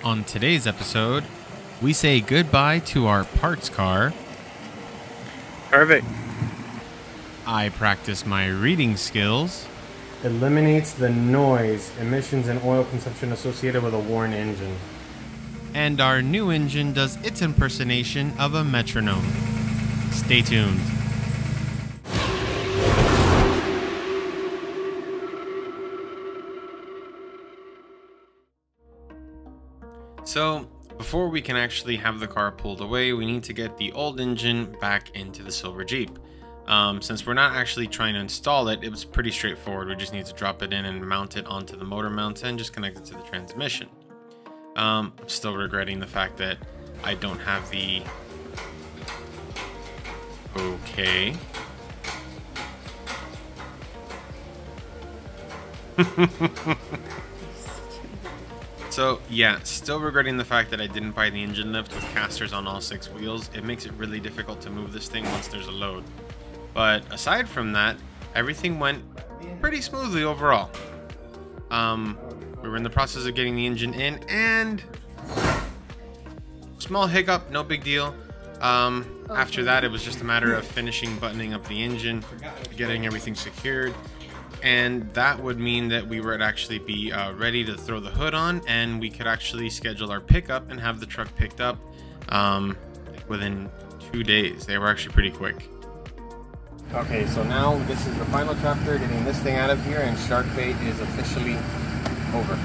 On today's episode, we say goodbye to our parts car. Perfect. I practice my reading skills. Eliminates the noise, emissions, and oil consumption associated with a worn engine. And our new engine does its impersonation of a metronome. Stay tuned. So, before we can actually have the car pulled away, we need to get the old engine back into the silver Jeep. Since we're not actually trying to install it, it was pretty straightforward. We just need to drop it in and mount it onto the motor mounts and just connect it to the transmission. Still regretting the fact that I don't have the... Okay. So yeah, still regretting the fact that I didn't buy the engine lift with casters on all 6 wheels. It makes it really difficult to move this thing once there's a load. But aside from that, everything went pretty smoothly overall. We were in the process of getting the engine in, and small hiccup, no big deal. After that, it was just a matter of finishing buttoning up the engine, getting everything secured. And that would mean that we would actually be ready to throw the hood on, and we could actually schedule our pickup and have the truck picked up within 2 days. They were actually pretty quick. Okay, so now this is the final chapter, getting this thing out of here, and Sharkbait is officially over.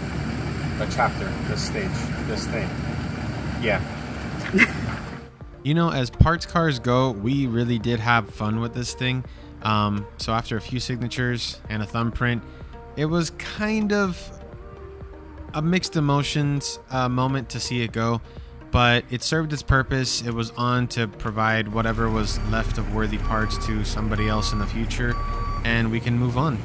The chapter, this stage, this thing. Yeah. You know, as parts cars go, we really did have fun with this thing. So after a few signatures and a thumbprint, it was kind of a mixed emotions moment to see it go, but it served its purpose. It was on to provide whatever was left of worthy parts to somebody else in the future, and we can move on.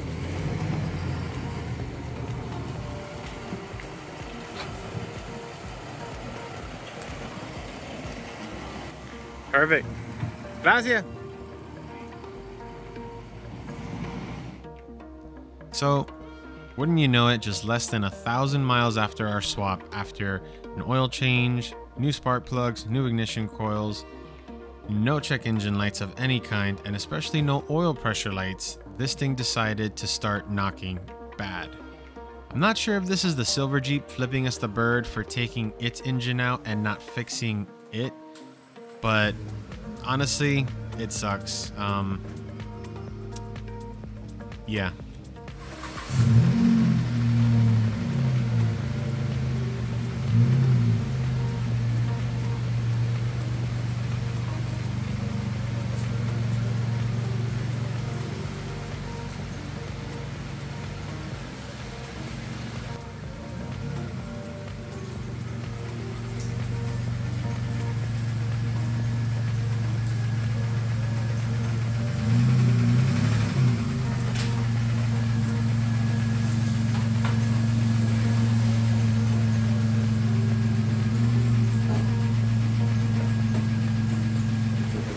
Perfect. Gracias. So, wouldn't you know it, just less than 1,000 miles after our swap, after an oil change, new spark plugs, new ignition coils, no check engine lights of any kind, and especially no oil pressure lights, this thing decided to start knocking bad. I'm not sure if this is the silver Jeep flipping us the bird for taking its engine out and not fixing it, but honestly, it sucks. Yeah.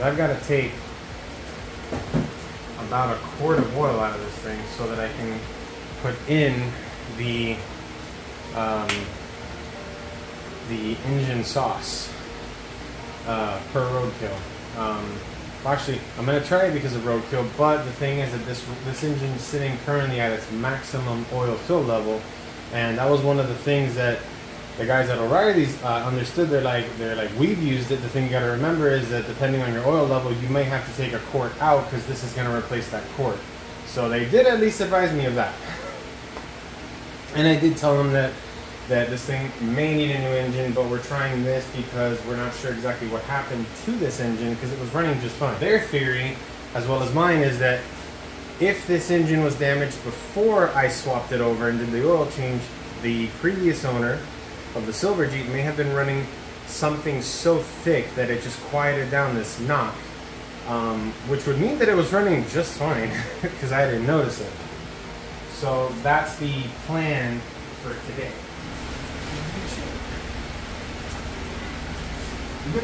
I've got to take about a quart of oil out of this thing so that I can put in the engine sauce per roadkill. Actually, I'm going to try it because of roadkill, but the thing is that this engine is sitting currently at its maximum oil fill level, and that was one of the things that the guys at O'Reilly's understood. They're like, we've used it. The thing you got to remember is that depending on your oil level, you may have to take a quart out because this is going to replace that quart. So they did at least advise me of that. And I did tell them that this thing may need a new engine, but we're trying this because we're not sure exactly what happened to this engine because it was running just fine. Their theory, as well as mine, is that if this engine was damaged before I swapped it over and did the oil change, the previous owner of the silver Jeep may have been running something so thick that it just quieted down this knock, which would mean that it was running just fine because I didn't notice it. So that's the plan for today. I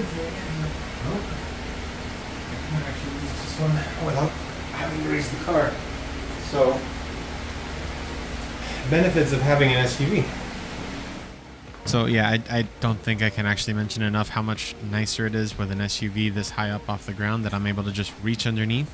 can actually use this one without having to raise the car. So, benefits of having an SUV. So yeah, I don't think I can actually mention enough how much nicer it is with an SUV this high up off the ground that I'm able to just reach underneath.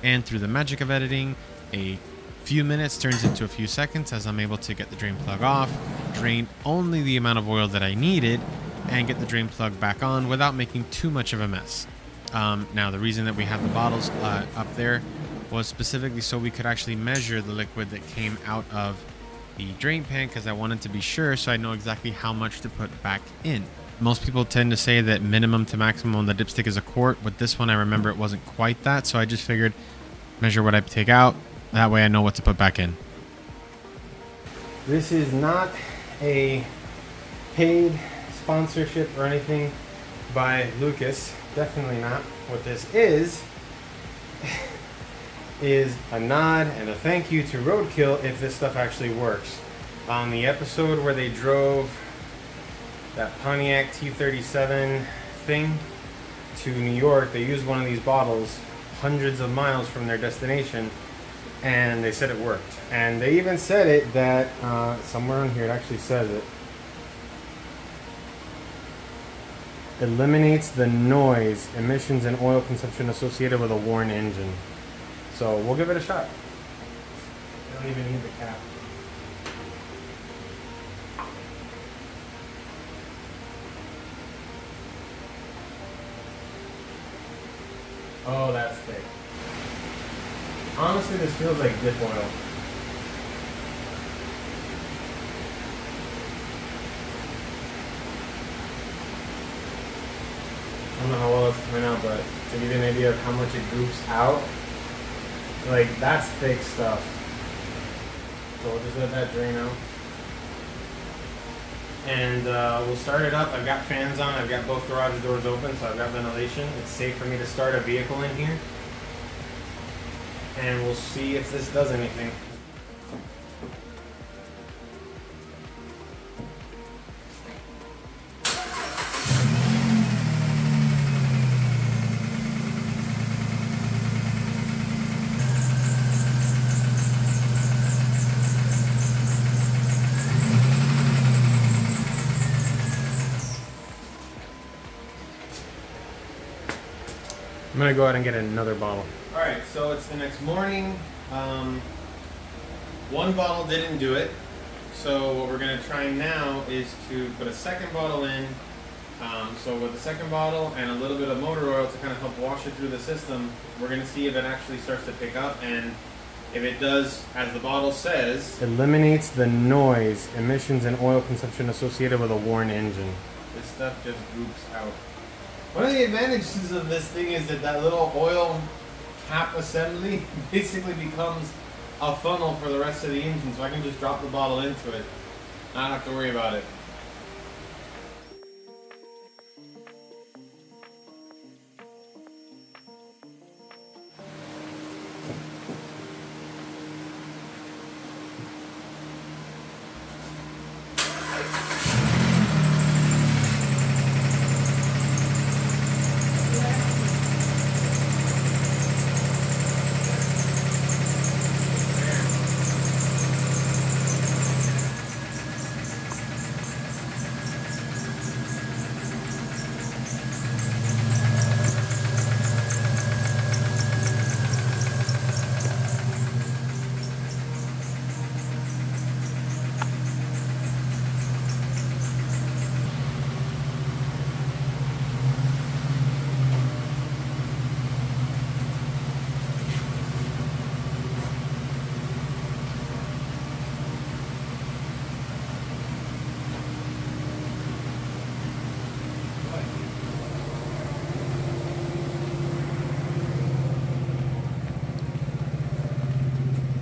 And through the magic of editing, a few minutes turns into a few seconds as I'm able to get the drain plug off, drain only the amount of oil that I needed, and get the drain plug back on without making too much of a mess. Now, the reason that we have the bottles up there was specifically so we could actually measure the liquid that came out of the drain pan, because I wanted to be sure so I know exactly how much to put back in. Most people tend to say that minimum to maximum on the dipstick is a quart. With this one, I remember it wasn't quite that, so I just figured measure what I take out. That way I know what to put back in. This is not a paid sponsorship or anything by Lucas. Definitely not. What this is a nod and a thank you to Roadkill if this stuff actually works. On the episode where they drove that Pontiac T37 thing to New York, they used one of these bottles hundreds of miles from their destination, and they said it worked. And they even said it that somewhere on here it actually says it eliminates the noise, emissions, and oil consumption associated with a worn engine. So we'll give it a shot. I don't even need the cap. Oh, that's thick. Honestly, this feels like dip oil. I don't know how well it's coming out, but to give you an idea of how much it goops out, like, that's thick stuff. So we'll just let that drain out. And we'll start it up. I've got fans on. I've got both garage doors open, so I've got ventilation. It's safe for me to start a vehicle in here. And we'll see if this does anything. I'm gonna go out and get another bottle. All right, so it's the next morning. One bottle didn't do it. So what we're gonna try now is to put a second bottle in. So with the second bottle and a little bit of motor oil to kind of help wash it through the system, we're gonna see if it actually starts to pick up, and if it does, as the bottle says, eliminates the noise, emissions, and oil consumption associated with a worn engine. This stuff just goops out. One of the advantages of this thing is that that little oil cap assembly basically becomes a funnel for the rest of the engine, so I can just drop the bottle into it, not have to worry about it.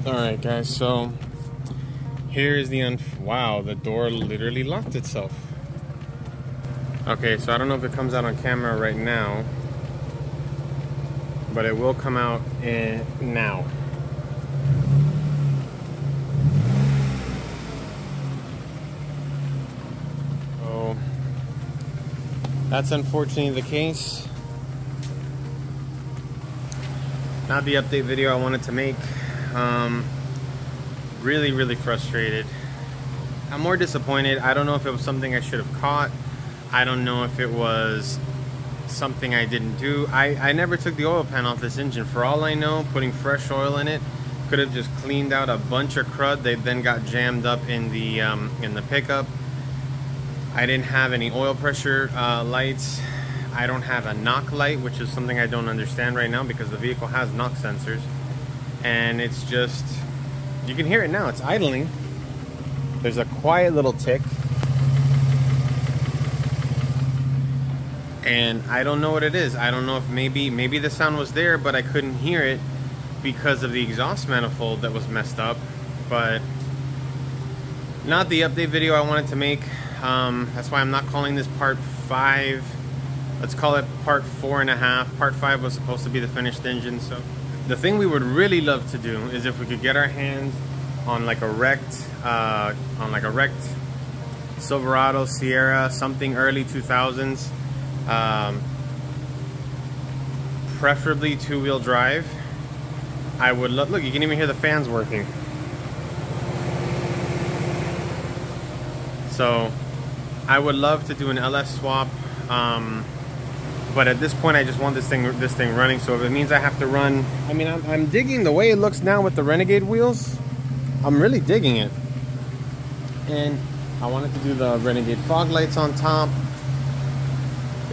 Alright guys, so here's the wow, the door literally locked itself. Okay, so I don't know if it comes out on camera right now, but it will come out now. So that's unfortunately the case. Not the update video I wanted to make. Really frustrated. I'm more disappointed. I don't know if it was something I should have caught. I don't know if it was something I didn't do. I never took the oil pan off this engine. For all I know, putting fresh oil in it could have just cleaned out a bunch of crud. They then got jammed up in the pickup. I didn't have any oil pressure lights. I don't have a knock light, which is something I don't understand right now because the vehicle has knock sensors. And it's just, you can hear it now, it's idling. There's a quiet little tick. And I don't know what it is. I don't know if maybe the sound was there, but I couldn't hear it because of the exhaust manifold that was messed up. But not the update video I wanted to make. That's why I'm not calling this part 5. Let's call it part 4.5. Part 5 was supposed to be the finished engine. So the thing we would really love to do is if we could get our hands on like a wrecked Silverado, Sierra, something early 2000s, preferably 2-wheel drive. I would look, you can even hear the fans working. So I would love to do an LS swap, but at this point I just want this thing running. So if it means I have to run, I mean, I'm digging the way it looks now with the Renegade wheels. I'm really digging it. And I wanted to do the Renegade fog lights on top.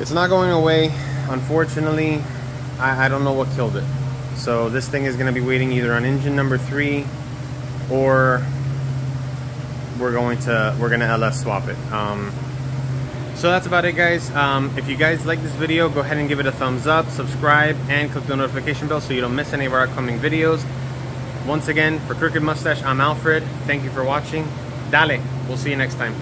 It's not going away, unfortunately. I don't know what killed it. So this thing is going to be waiting either on engine number 3 or we're gonna LS swap it. So that's about it, guys. If you guys like this video, go ahead and give it a thumbs up, subscribe, and click the notification bell so you don't miss any of our upcoming videos. Once again, for Crooked Mustache, I'm Alfred. Thank you for watching. Dale. We'll see you next time.